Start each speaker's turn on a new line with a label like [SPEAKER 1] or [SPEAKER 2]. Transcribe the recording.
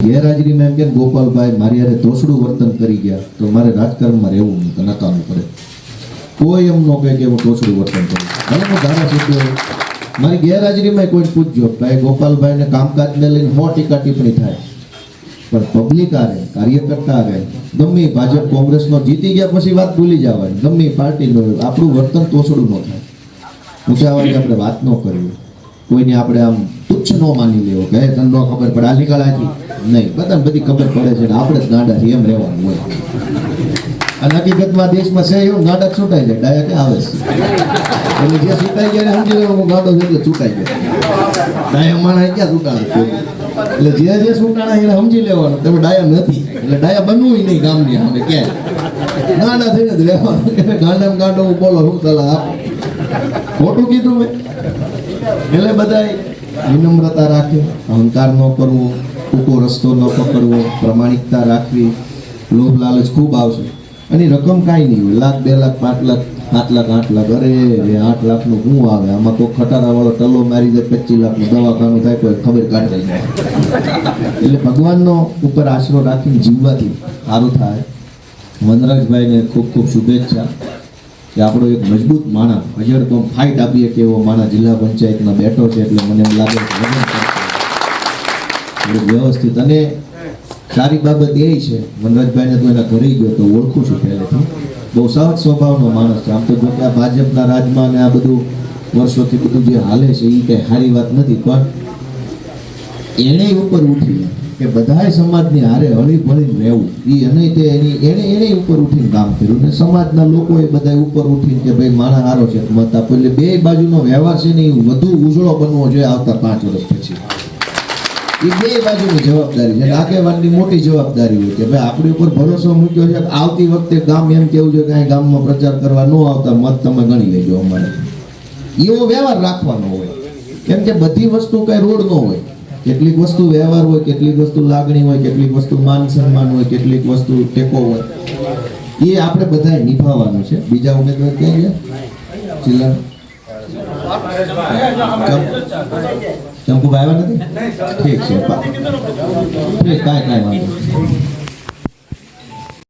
[SPEAKER 1] ગેરહાજરી में કે ગોપાલભાઈ મારી યારે દોષડું વર્તન કરી ગયા તો મારે રાજકારણમાં રહેવું નહીં તો નકામું પડે. કોઈ એમ ન કહે કે હું દોષડું વર્તન કરું. ભલે હું ધારાસભ્ય મારી ગેરહાજરીમાં કોઈ પૂછજો ભાઈ ગોપાલભાઈને કામકાજને લઈને 100 ટીકા ટિપ્પણી થાય, પણ પબ્લિક આરે કાર્યકર્તા આરે ગમે ભાજપ કોંગ્રેસનો જીતી ગયા પછી વાત ભૂલી જવાની, ગમે પાર્ટીનો આપણું વર્તન દોષડું ન થાય. ઊંચા અવાજે આપણે વાત ન કરવી, કોઈને આપણે આમ તુચ્છ ન માની લેવો કે તને ન ખબર પડે આ નીકળાથી નહીં, બધાને બધી ખબર પડે છે ને આપણે જ ગાંડા એમ રહેવાનું હોય. અને હકીકતમાં દેશમાં છે એવું ગાંડા છૂટાઈ જાય ડાયરેક્ટ આવે છે એટલે જે છૂટાઈ ગયા સમજી લેવાનું ગાંડો છે એટલે છૂટાઈ ગયો. ડાયા માણા ક્યાં છૂટાણા એટલે જે છૂટાણા એને સમજી લેવાનું તમે ડાયા નથી એટલે ડાયા બનવું નહીં ગામની સામે ક્યાંય ગાંડા થઈને જ રહેવાનું. ગાંડા ગાંડો બોલો શું સલાહ આપો, ખોટું કીધું મેં. એટલે બધાય વિનમ્રતા રાખે, અહંકાર ન કરવો, ટૂંકો રસ્તો ન પકડવો, પ્રમાણિકતા રાખવી. લોભ લાલચ ખૂબ આવશે અને રકમ કાંઈ નહીં હોય, 1 લાખ 2 લાખ 5 લાખ 7 લાખ 8 લાખ, અરે 8 લાખનું શું આવે આમાં? કોઈ ખટારા વાળો ટલ્લો મારી જાય 25 લાખનું દવાખાનું થાય કોઈ ખબર કાઢી જાય. એટલે ભગવાનનો ઉપર આશરો રાખીને જીવવાથી સારું થાય. વનરાજભાઈને ખૂબ ખૂબ શુભેચ્છા કે આપણો એક મજબૂત માણસ અજર તો ફાઇટ આપીએ કે એવો માણસ જિલ્લા પંચાયતમાં બેઠો છે એટલે મને એમ લાગે છે વ્યવસ્થિત. અને સારી બાબત એ છે વનરાજભાઈને તો એના ઘરે ગયો તો ઓળખું છું પહેલેથી, બહુ સહજ સ્વભાવનો માણસ છે. આમ તો જો કે આ ભાજપના રાજમાં ને આ બધું વર્ષોથી બધું જે હાલે છે એ કંઈ સારી વાત નથી, પણ એણે ઉપર ઉઠી કે બધાય સમાજની હારે હળી ભળીને રહેવું એને ઉપર ઉઠીને કામ કર્યું ને સમાજના લોકોએ બધા ઉપર ઉઠીને કે ભાઈ માણસ સારો છે મત આપો. એટલે બે બાજુનો વ્યવહાર છે ને એ વધુ ઉજળો બનવો જોઈએ આવતા 5 વર્ષ પછી. એ બે બાજુની જવાબદારી છે, આગેવાનની મોટી જવાબદારી હોય કે ભાઈ આપણી ઉપર ભરોસો મૂક્યો છે. આવતી વખતે ગામ એમ કેવું છે કે અહીં ગામમાં પ્રચાર કરવા ન આવતા મત તમે ગણી લેજો અમારે, એવો વ્યવહાર રાખવાનો હોય. કેમ કે બધી વસ્તુ કઈ રોડ ન હોય, કેટલીક વસ્તુ વ્યવહાર હોય, કેટલીક વસ્તુ લાગણી હોય, કેટલીક વસ્તુ માન સન્માન હોય, કેટલીક વસ્તુ ટેકો હોય. એ આપણે બધાએ નિભાવવાનું છે. બીજા ઉમેદવાર ક્યાં ગયા? જિલ્લા ચંપુભાઈ આવ્યા નથી? ઠીક છે, કાંઈ વાંધો.